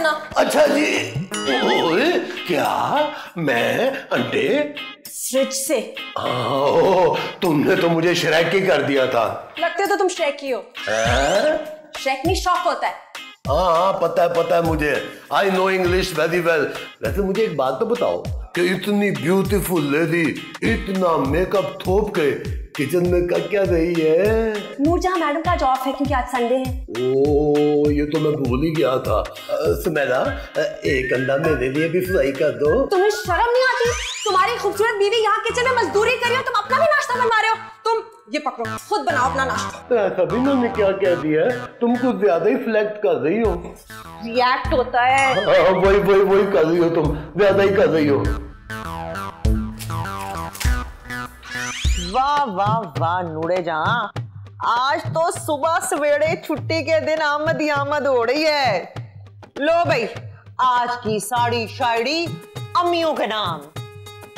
ना। अच्छा जी। ओए क्या? मैं अंडे फ्रिज से? तुमने तो मुझे श्रेक ही कर दिया था। लगते तो तुम श्रेक ही हो। श्रेक नहीं शॉक होता है। हाँ पता है मुझे। I know English very well. वैसे मुझे एक बात तो बताओ कि इतनी ब्यूटीफुल लेडी इतना मेकअप थोप के किचन में कर क्या रही है? नूरजहां मैडम का ऑफ है क्योंकि आज संडे है। ओ ये तो मैं भूल ही गया था। सुमेरा एक अंडा मेरे लिए भी फ्राई कर दो। तुम्हें शर्म नहीं आती? तुम्हारी खूबसूरत बीवी यहाँ किचन में मजदूरी कर रही हो, तुम अपना भी नाश्ता बनवा रहे हो। तुम ये पकड़ो, खुद बनाओ अपना नाश्ता। तभी मैंने क्या कह दिया है? तुम कुछ ज्यादा ही फ्लैक्ट कर रही हो। रिएक्ट होता है। वही कर रही हो, तुम ज्यादा ही कर रही हो। वाह वाह वाह नूरजहां, आज तो सुबह सवेरे छुट्टी के दिन आमद ही आमद हो रही है। लो भाई, आज की साड़ी शायरी अम्मियों के नाम।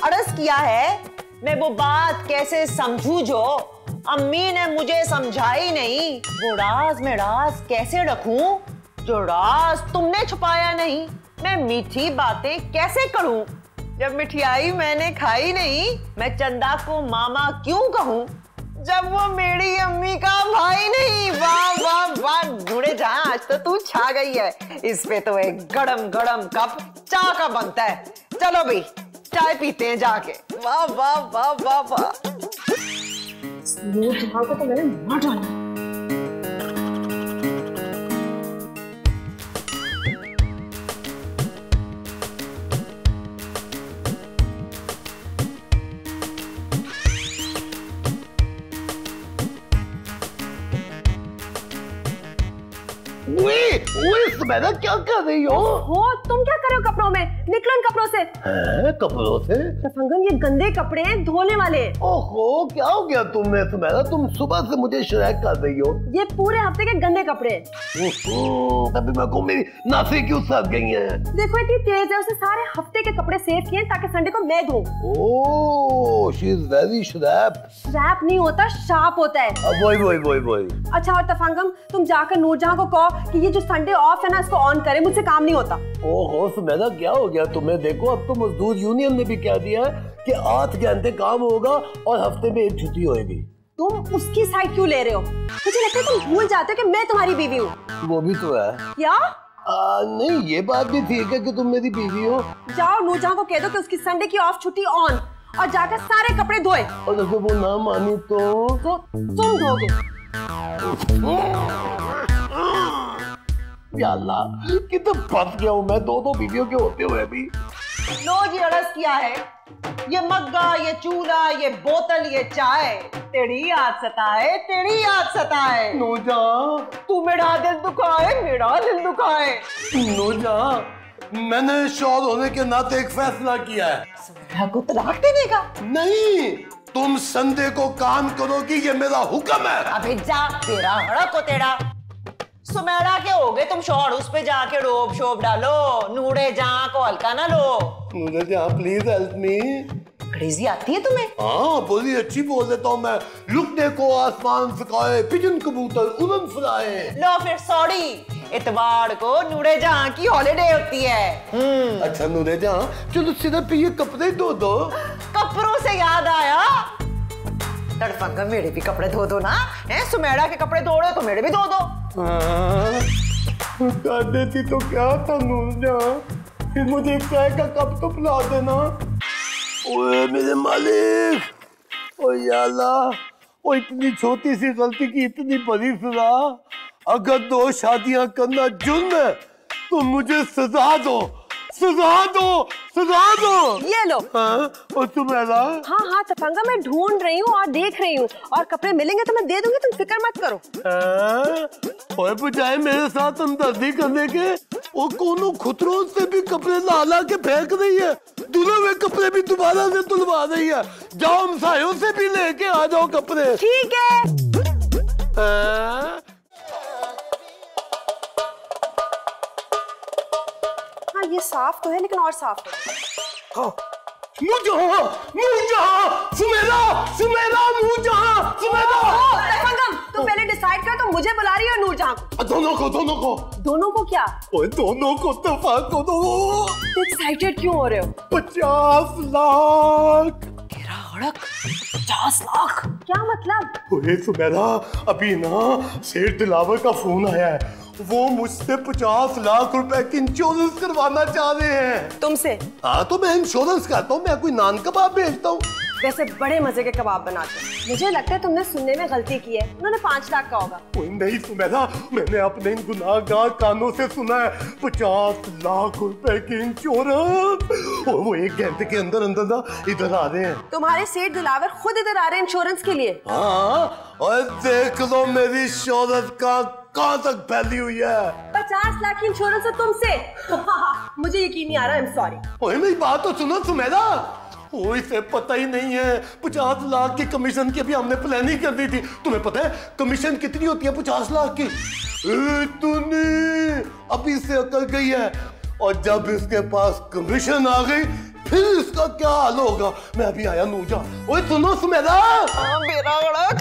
अर्ज किया है मैं वो बात कैसे समझू जो अम्मी ने मुझे समझाई नहीं, वो राज में राज कैसे रखूं जो राज तुमने छुपाया नहीं, मैं मीठी बातें कैसे करूं जब मिठाई मैंने खाई नहीं, मैं चंदा को मामा क्यों कहूं जब वो मेरी अम्मी का भाई नहीं। वाह वाह वाह नूरजहां, आज तो तू छा गई है। इस पे तो एक गरम गरम कप चाय का बनता है। चलो भाई चाय पीते हैं जाके। वाह वाह वाह वाह वाह। नूरजहां को तो मैंने मार डाला। सुमेरा क्या कर रही हो? तुम क्या कर रहे हो कपड़ों में? निकलो इन कपड़ों से। कपड़ों से? तफंगम ये गंदे कपड़े हैं, धोने वाले। ओहो क्या हो गया तुम्हें सुमेरा? तुम सुबह से मुझे श्रेक कर रही हो। ये पूरे हफ्ते के गंदे कपड़े हैं। तभी मेरे को मेरी नासें क्यों सड़ गई हैं? देखो इतनी तेज है, उसने सारे हफ्ते के कपड़े सेव किए ताकि संडे को मैं धोऊं। ओह शी इज वेरी श्रैप। श्रैप नहीं होता, शार्प होता है। वही। अच्छा और तफंगम तुम जाकर नूरजहां को कहो कि ये जो संडे ऑफ है ना इसको ऑन करे, मुझसे काम नहीं होता। ओहो सुमेरा क्या हो गया तुम्हें? देखो अब तो मजदूर यूनियन ने भी कह दिया है कि 8 घंटे काम होगा और हफ्ते में एक छुट्टी होगी। तुम उसकी साइड क्यों ले रहे हो? मुझे लगता है तुम भूल जाते हो कि मैं तुम्हारी बीवी हूँ। वो भी तो है। क्या? नहीं ये बात भी ठीक है कि तुम मेरी बीवी हो। जाओ नूरजहां को कह दो कि उसकी संडे की ऑफ छुट्टी ऑन, और जाकर सारे कपड़े धोए। और अगर वो ना मानी तो तुम धोगे। या अल्लाह कितना फंस गया हूँ मैं दो बीवियों के होते हुए भी। लो जी अर्ज किया है, ये मग्गा, ये चूल्हा, ये बोतल, ये चाय तेरी याद सताए, तेरी याद सताए। नूरजहां तू मेरा दिल दुखाए, मेरा दिल दुखाए। नूरजहां मैंने शौहर होने के नाते एक फैसला किया है। सुमेरा को तलाक देने का? नहीं, तुम संडे को काम करोगी, ये मेरा हुक्म है। अबे जा तेरा हड़क को तेरा। सुमेरा के हो गए तुम शौहर, उस पे जाके रोब शोब डालो। नूरजहां को हल्का ना लो। Noorjahan please help me. अंग्रेजी आती है तुम्हें? हाँ बोली अच्छी बोल देता हूँ मैं। लुकने को आसमान सिखाए, पिजन कबूतर उड़न फुलाए। लो फिर सॉरी, इतवार को नूरजहां की हॉलिडे होती है। अच्छा नूरजहां चलो सिर्फ ये कपड़े धो दो। कपड़ों से याद आया, तड़फंगम मेरे भी कपड़े धो दो ना। सुमेरा के कपड़े धो रहे तो मेरे भी धो दो। कर देती तो क्या था नूरजहां, फिर मुझे चाय का कप तो पिला देना। ओए मेरे मालिक, ओ या अल्लाह, ओ इतनी छोटी सी गलती की इतनी बड़ी सजा। अगर 2 शादियां करना जुर्म है तो मुझे सजा दो, सजा दो, सजा दो। ये लो। हाँ और सुमेरा? हाँ तफंगम मैं ढूंढ रही हूँ और देख रही हूँ, और कपड़े मिलेंगे तो मैं दे दूंगी, तुम फिक्र मत करो। और बजाय मेरे साथ हमदर्दी करने के वो कोनो खुतरों से भी कपड़े ला के फेंक रही है, धुले हुए कपड़े भी दोबारा से धुलवा रही है। जाओ हमसायों से भी लेके आ जाओ कपड़े। ठीक है। हाँ ये साफ तो है लेकिन और साफ है। नूरजहां, सुमेरा, तफंगम तुम पहले डिसाइड कर, तुम मुझे बुला रही हो नूरजहां दोनों को दोनों को क्या? ओए दोनों को तफा को दो। एक्साइटेड क्यों हो रहे हो? 50 लाख। 50 लाख क्या मतलब? ओए सुमेरा, अभी ना सेठ दिलावर का फोन आया है, वो मुझसे 50 लाख रुपए की इंश्योरेंस करवाना चाह रहे हैं। तुमसे? हाँ तो मैं इंश्योरेंस करता हूँ, मैं कोई नान कबाब बेचता हूँ। वैसे बड़े मजे के कबाब बनाते हैं। मुझे लगता है तुमने सुनने में गलती की है, उन्होंने 5 लाख का होगा। नहीं सुमेरा, मैंने अपने इन गुनाहगार कानों से सुना है 50 लाख रुपए की इंश्योरेंस, और वो 1 घंटे के अंदर अंदर ना इधर आ रहे हैं। तुम्हारे सेठ दिलावर खुद इधर आ रहे हैं इंश्योरेंस के लिए? हाँ, और देख लो मेरी शोहरत का कहाँ तक फैली हुई है। 50 लाख की इंश्योरेंस है तुमसे? मुझे यकीन नहीं आ रहा, आई एम सॉरी। ओए मेरी बात तो सुनो सुमेरा, वो इसे पता ही नहीं है 50 लाख की कमीशन की अभी हमने प्लानिंग कर दी थी। तुम्हें पता है कमीशन कितनी होती है 50 लाख की? इतनी। अभी से अकल गई है, और जब इसके पास कमीशन आ गई फिर इसका क्या हाल होगा। मैं अभी आया नूजा। ओए सुनो सुमेरा। मेरा गड़क,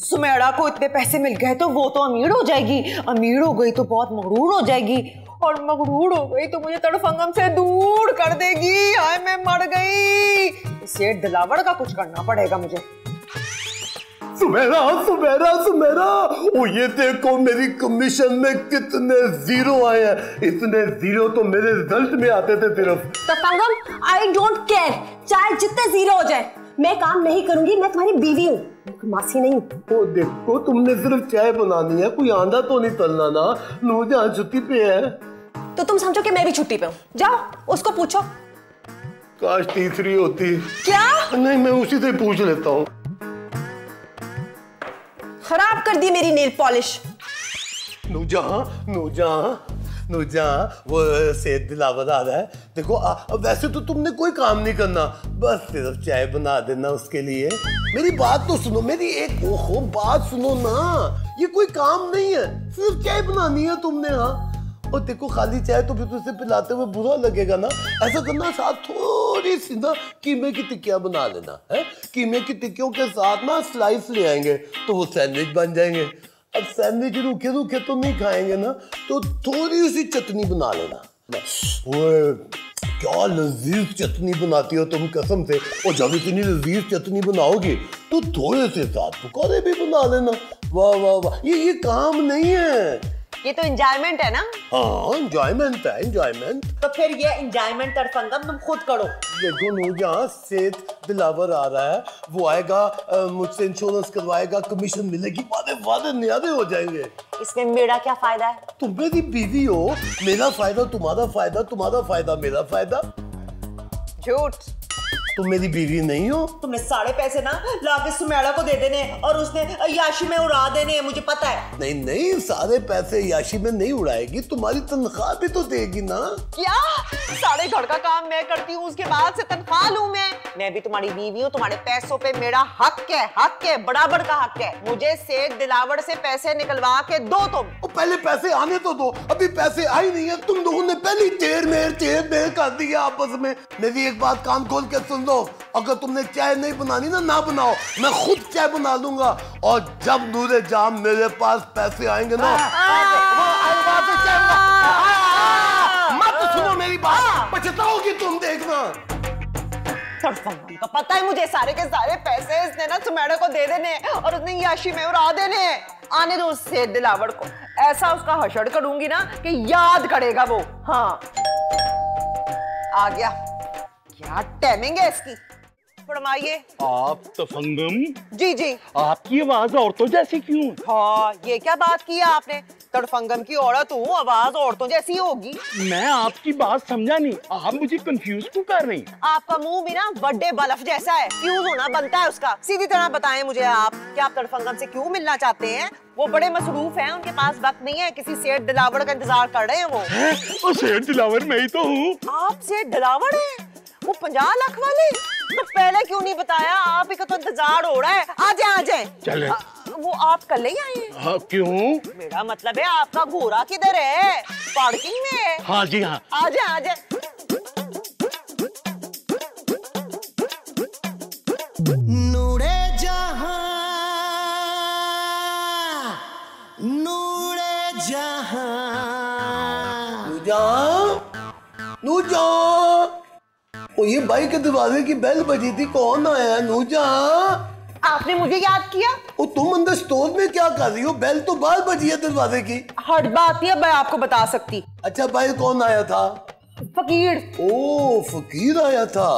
सुमेरा को इतने पैसे मिल गए तो वो तो अमीर हो जाएगी, अमीर हो गई तो बहुत मगरूर हो जाएगी, और मगरूर हो गई तो मुझे तड़फंगम से दूर कर देगी। हाय मैं मर गई। सेठ दिलावर का कुछ करना पड़ेगा मुझे। सुमेरा सुमेरा सुमेरा, ओ ये देखो मेरी कमीशन में कितने जीरो आए हैं। इतने जीरो तो मेरे रिजल्ट में आते थे सिर्फ। तफंगम, आई डोंट केयर, चाहे जितने जीरो हो जाए, मैं काम नहीं करूंगी। मैं तुम्हारी बीवी हूँ, मासी नहीं। ओ देखो, तुमने सिर्फ चाय बनानी है, कोई आंधा तो नहीं तलना ना। नूरजहां छुट्टी पे है तो तुम समझो कि मैं भी छुट्टी पे हूँ। जाओ उसको पूछो। काश तीसरी होती। क्या? नहीं, मैं उसी से पूछ लेता हूँ। खराब कर दी मेरी नेल पॉलिश। नूरजहां वो सेठ दिलावर आ रहा है। देखो वैसे तो तुमने कोई काम नहीं करना, बस सिर्फ चाय बना देना उसके लिए। मेरी बात तो सुनो, मेरी एक ओहो बात सुनो ना, ये कोई काम नहीं है, सिर्फ चाय बनानी है तुमने। हाँ, और देखो खाली चाय तो फिर तुझसे पिलाते हुए बुरा लगेगा ना। ऐसा करना, साथ थोड़ी सी ना कीमे की टिक्कियां बना लेना है। कीमे की टिक्कियों के साथ ना स्लाइस ले आएंगे तो वो सैंडविच बन जाएंगे। अब सैंडविच रूखे रूखे तो नहीं खाएंगे ना, तो थोड़ी सी चटनी बना लेना। क्या लजीज चटनी बनाती हो तुम कसम से। और जब इतनी लजीज चटनी बनाओगी तो थोड़े से साथ पकौड़े भी बना लेना। वाह वाह वाह, ये काम नहीं है, ये तो एंजॉयमेंट है ना। हाँ एंजॉयमेंट है, एंजॉयमेंट। तो फिर ये एंजॉयमेंट तड़फंगम तुम खुद करो। देखो नूरजहां, सेठ दिलावर आ रहा है, वो आएगा, मुझसे इंश्योरेंस करवाएगा, कमीशन मिलेगी, वादे न्यारे हो जाएंगे। इसमें मेरा क्या फायदा है? तुम मेरी बीवी हो, मेरा फायदा तुम्हारा फायदा, तुम्हारा फायदा मेरा फायदा। झूठ। तुम मेरी बीवी नहीं हो। तुमने सारे पैसे ना लाके सुमेरा को दे देने और उसने याशी में उड़ा देने, मुझे पता है। नहीं नहीं, सारे पैसे याशी में नहीं उड़ाएगी, तुम्हारी तनख्वाह भी तो देगी ना। क्या? सारे घर का काम मैं करती हूँ, उसके बाद से तनख्वाह लूं मैं भी तुम्हारी बीवी हूँ, तुम्हारे पैसों पे मेरा हक है, बराबर का हक है। मुझे सेठ दिलावर से पैसे निकलवा के दो तुम। पहले पैसे आने तो दो, अभी पैसे आई नहीं है, तुम लोगों ने पहले चेर मेर कर दिया आपस में। मेरी एक बात कान खोल के सुन लो, अगर तुमने चाय नहीं बनानी ना बनाओ, मैं खुद चाय बना लूंगा। और जब नूरे जाम मेरे पास पैसे आएंगे ना, मत सुनो मेरी बात, पछताओगी तुम, देखना। का पता है मुझे, सारे के सारे पैसे इसने ना सुमेरा को दे देने और उसने याशी में उड़ा देने। आने दो उससे दिलावर को, ऐसा उसका हशर करूंगी ना कि याद करेगा वो। हाँ आ गया, क्या टाइमिंग है इसकी। फरमाइए। आप तफंगम? जी जी। आपकी आवाज औरतों जैसी क्यों? हाँ, ये क्या बात की आपने? तड़फंगम की औरत हूँ, आवाज औरतों जैसी होगी। मैं आपकी बात समझा नहीं, आप मुझे कंफ्यूज क्यों कर रही? आपका मुंह भी ना बड़े बल्ब जैसा है, फ्यूज होना बनता है उसका। सीधी तरह बताएं मुझे आप कि आप तड़फंगम से क्यों मिलना चाहते हैं? वो बड़े मसरूफ हैं, उनके पास वक्त नहीं है, किसी सेठ दिलावर का इंतजार कर रहे हैं वो। सेठ दिलावर मैं ही तो हूँ। आप सेठ दिलावर हैं? वो 50 लाख वाले? तो पहले क्यों नहीं बताया? आप ही का तो इंतजार हो रहा है। आ जाए। चले। वो आप कल ही आए हैं? हाँ, क्यों? मेरा मतलब है आपका घोड़ा किधर है? पार्किंग में? हाँ जी हाँ। आ जाए। नूरे जहां नूर नूरजहां, ओ ये भाई के दरवाजे की बेल बजी थी, कौन आया? नूरजहां, आपने मुझे याद किया? ओ तुम अंदर स्टोर में क्या कर रही हो? बेल तो बाहर बजी है दरवाजे की। हट बात नहीं, मैं आपको बता सकती। अच्छा भाई कौन आया था? फकीर। ओ फकीर आया था,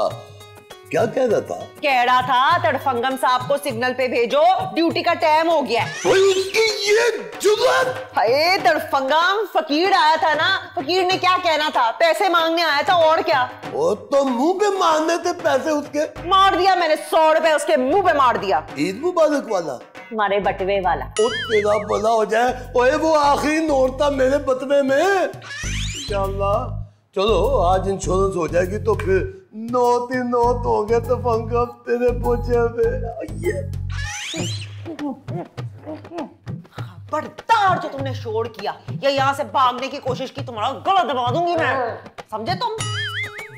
क्या कह रहा था? कह रहा था तड़फंगम साहब को सिग्नल पे भेजो, ड्यूटी का टाइम हो गया है। उसकी ये जुर्रत! हाय तड़फंगम, फकीर आया था ना, फकीर ने क्या कहना था? पैसे मांगने आया था और क्या। ओ तो मुंह पे मारने थे पैसे उसके। मार दिया मैंने, 100 रुपए उसके मुंह पे मार दिया। ईद मुबारक वाला, तुम्हारे बटवे वाला। ओ तेरा भला हो जाए। ओए वो आखिरी नोट था मेरे बटवे में। इंशाल्लाह चलो आज इंश्योरेंस हो जाएगी तो फिर नोट ही नोट हो गए तो फंगम तेरे पोछे में। बड़दार जो तुमने शोर किया या यहाँ से भागने की कोशिश की, तुम्हारा गला दबा दूंगी मैं, समझे तुम?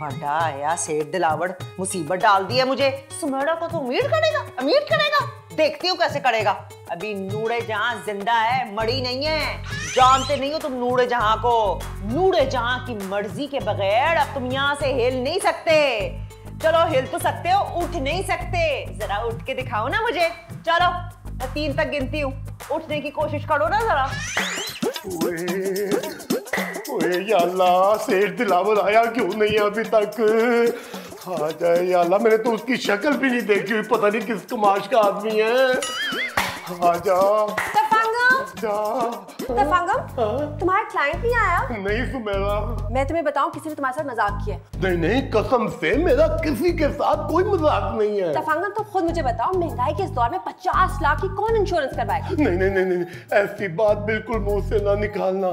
बड़ा आया सेठ दिलावर, मुसीबत डाल दी है मुझे। सुमेरा को तो अमीर करेगा, देखती हूँ कैसे करेगा। अभी नूरे जहां जिंदा है, मड़ी नहीं है। जानते नहीं हो तुम नूरे जहां को? नूरे जहां की मर्जी के बगैर अब तुम यहाँ से हिल नहीं सकते। चलो हिल तो सकते हो, उठ नहीं सकते। जरा उठ के दिखाओ ना मुझे। चलो मैं 3 तक गिनती हूँ, उठने की कोशिश करो ना जरा। ओए या अल्लाह, सेठ दिलावर आया क्यों नहीं अभी तक? आ जाए या अल्लाह, मैंने तो उसकी शक्ल भी नहीं देखी हुई, पता नहीं किस कमाश का आदमी है। आ जा तुम्हारा क्लाइंट नहीं आया? नहीं सुमेरा, मैं तुम्हें बताऊं, किसी ने तुम्हारे साथ मजाक किया। नहीं कसम से मेरा किसी के साथ कोई मजाक नहीं है। तफंगम तुम खुद मुझे बताओ, महंगाई के इस दौर में 50 लाख की कौन इंश्योरेंस करवाएगा? नहीं, ऐसी बात बिल्कुल मुंह से ना निकालना।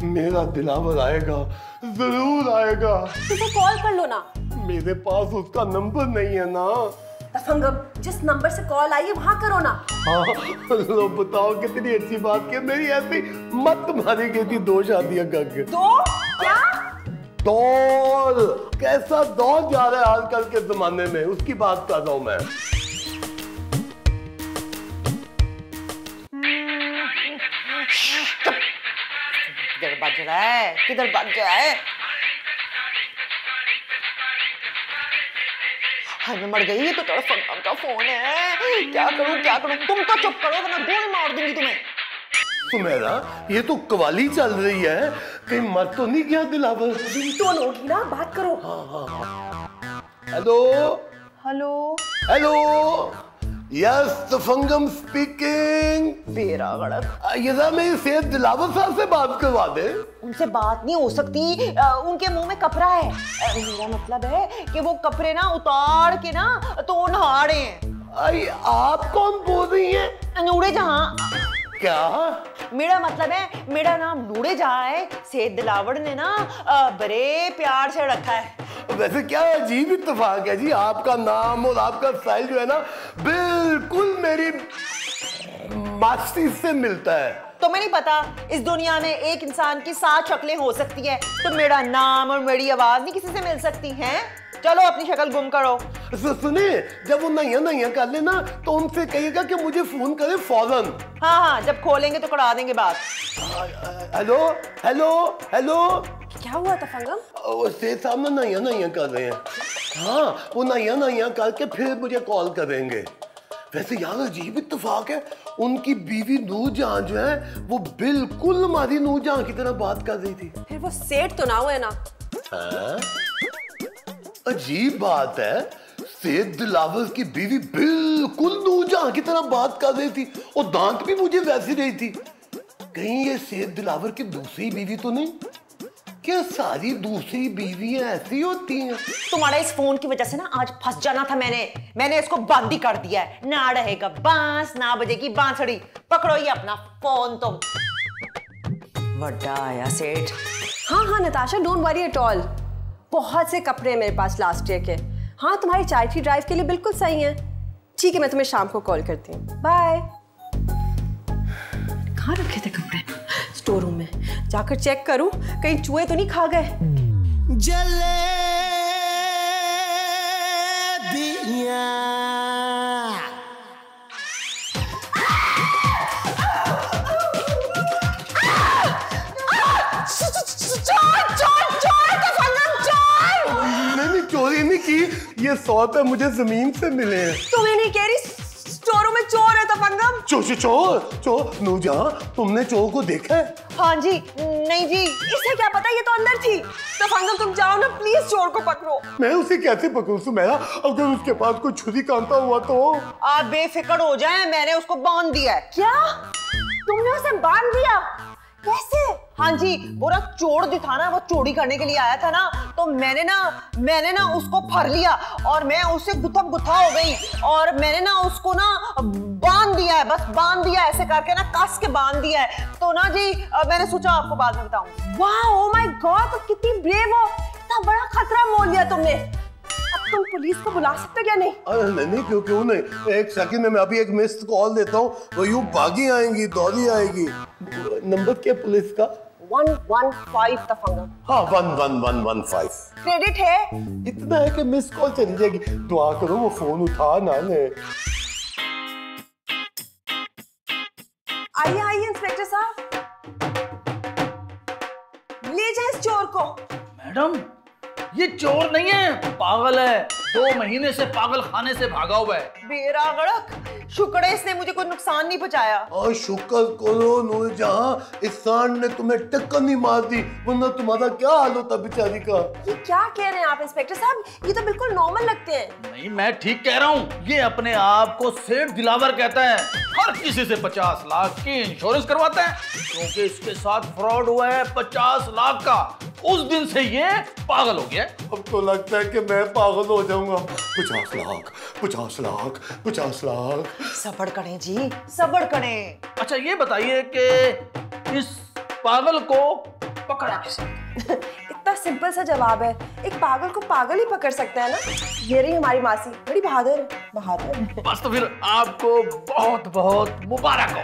मेरा दिलावर आएगा, जरूर आएगा। तुझे कॉल कर लो ना। मेरे पास उसका नंबर नहीं है ना। तफंगम, जिस नंबर से कॉल आई है वहां करो ना। हाँ लो बताओ, कितनी अच्छी बात की। मेरी ऐसी मत मारी गई थी 2 शादियां करके। 2 क्या? दौर, कैसा दौर जा रहा है आजकल के जमाने में, उसकी बात कर रहा हूं मैं। किधर बज रहा है, किधर बज रहा है? हाँ मैं मर गई, ये तो तड़फंगम का फोन है। क्या करूं? तुम तो चुप करो वरना गोली मार दूंगी तुम्हें। सुमेरा, ये तो कवाली चल रही है, कहीं मर तो नहीं गया दिलावर? रिंगटोन होगी ना, बात करो। हेलो, यस तफंगम स्पीकिंग। बेरा गड़क। ये ना मेरी सेठ दिलावर साहब से बात करवा दे। उनसे बात नहीं हो सकती, उनके मुंह में कपड़ा है। मेरा मतलब है कि वो कपड़े ना उतार के ना तो नहा रहे हैं। आई आप कौन बोल रही हैं? नूरे जहां। क्या? मेरा मतलब है, मेरा नाम नूरे जहां है। सेठ दिलावर ने ना बड़े प्यार से रखा है। वैसे क्या अजीब इत्तेफाक है जी, आपका नाम और आपका स्टाइल जो है ना बिल्कुल मेरी मास्टी से मिलता है। तुम्हें नहीं पता इस दुनिया में एक इंसान की 7 शक्लें हो सकती है, तो मेरा नाम और मेरी आवाज नहीं किसी से मिल सकती है। चलो अपनी शक्ल गुम करो। सुने, जब वो नैया कर लेना तो उनसे कहिएगा कि मुझे फोन करे फौरन। हाँ जब खोलेंगे तो करा देंगे बात। हेलो। क्या हुआ तफंगम? सेठ साहब ना नैया कर रहे हैं। हाँ वो नैया करके फिर मुझे कॉल करेंगे। वैसे यार अजीब इत्तेफाक है, उनकी बीवी नूरजहां जो है वो बिल्कुल हमारी नूरजहां की तरह बात कर रही थी। फिर वो सेठ तो ना हुए ना? अजीब बात है, सेठ दिलावर की बीवी बिल्कुल नूरजहां की तरह बात कर रही थी और दांत भी मुझे वैसी रही थी। कहीं ये सेठ दिलावर की दूसरी बीवी तो नहीं? क्या सारी दूसरी बीवियां ऐसी होती हैं? तुम्हारे इस फोन की वजह से ना आज फंस जाना था मैंने इसको बंद ही कर दिया है। ना रहेगा बांस, ना बजेगी बांसुरी। पकड़ो ये अपना फोन तुम। बड़ा आया सेठ। हाँ Natasha, don't worry at all. बहुत से कपड़े हैं मेरे पास लास्ट ईयर के। हाँ तुम्हारी चैरिटी ड्राइव के लिए बिल्कुल सही है। ठीक है, मैं तुम्हें शाम को कॉल करती हूँ। बाय। कहाँ रखे थे कपड़े? स्टोर रूम में। जाकर चेक करूं कहीं चूहे तो नहीं खा गए। जले दिया ये 100 रुपए मुझे जमीन से मिले हैं। तुम्हें नहीं कह रही चोरों में चोर है तफंगम। चोर नूरजहां, तुमने चोर को देखा है? हाँ जी। नहीं जी। इसे क्या पता, ये तो अंदर थी। तफंगम तुम जाओ ना प्लीज, चोर को पकड़ो। मैं उसे कैसे पकड़ूं सुमेरा? अगर उसके पास कोई छुरी कांटा हुआ तो? आप बेफिक्र हो जाएं, मैंने उसको बांध दिया है। क्या तुमने उसे बांध दिया? कैसे? हाँ जी, वो ना चोर जो था ना, वो चोरी करने के लिए आया था ना, तो मैंने ना उसको फर लिया और मैं उससे गुत्थम गुत्था हो गई और मैंने ना उसको ना बांध दिया है, बस बांध दिया ऐसे करके ना, कस के बांध दिया है। तो ना जी मैंने सोचा आपको बाद में बताऊंगी। वाह, ओह माय गॉड, तो कितनी ब्रेव हो, इतना बड़ा खतरा मोल लिया तुमने। अब तुम पुलिस को बुला सकते हो क्या? नहीं नहीं, क्यों नहीं। एक सेकंड में मैं अभी एक मिस्ड कॉल देता हूँ, वो यूं भागी आएंगी, दौड़ी आएगी। नंबर क्या पुलिस का? 115 तफंगम। हाँ 11115। क्रेडिट है इतना है कि मिस कॉल चली जाएगी। दुआ करो वो फोन उठा ना ले। आइए इंस्पेक्टर साहब, ले जाए इस चोर को। मैडम ये चोर नहीं है, पागल है। 2 महीने से पागल खाने से भागा हुआ है। बेरा गड़क, शुक्र है इसने मुझे कोई नुकसान नहीं पहुंचाया। और शुक्र करो नूरजहां, इस सांड ने तुम्हें टक्कर नहीं मार दी, वरना तुम्हारा क्या हाल होता बेचारी का। ये क्या कह रहे हैं आप इंस्पेक्टर साहब? ये तो बिल्कुल नॉर्मल लगते हैं। नहीं, मैं ठीक कह रहा हूँ। ये अपने आप को सेठ दिलावर कहता है, हर किसी से 50 लाख की इंश्योरेंस करवाता है, क्योंकि इसके साथ फ्रॉड हुआ है 50 लाख का। उस दिन से ये पागल हो गया। अब तो लगता है कि मैं पागल हो जाऊंगा। 50 लाख 50 लाख 50 लाख। सब्र करें जी, सब्र करें। अच्छा ये बताइए कि इस पागल को पकड़ा किसने? इतना सिंपल सा जवाब है, एक पागल को पागल ही पकड़ सकता है ना। ये रही हमारी मासी, बड़ी बहादुर। बस तो फिर आपको बहुत बहुत मुबारक हो।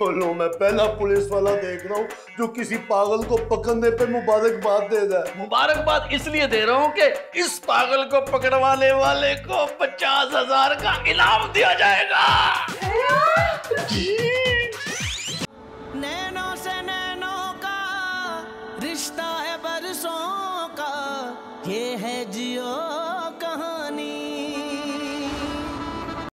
लो, मैं पहला पुलिस वाला देख रहा हूँ जो किसी पागल को पकड़ने पे मुबारकबाद दे रहा है। मुबारकबाद इसलिए दे रहा हूँ कि इस पागल को पकड़वाने वाले को 50,000 का इनाम दिया जाएगा। नैनों से नैनों का रिश्ता है बरसों का, ये है जियो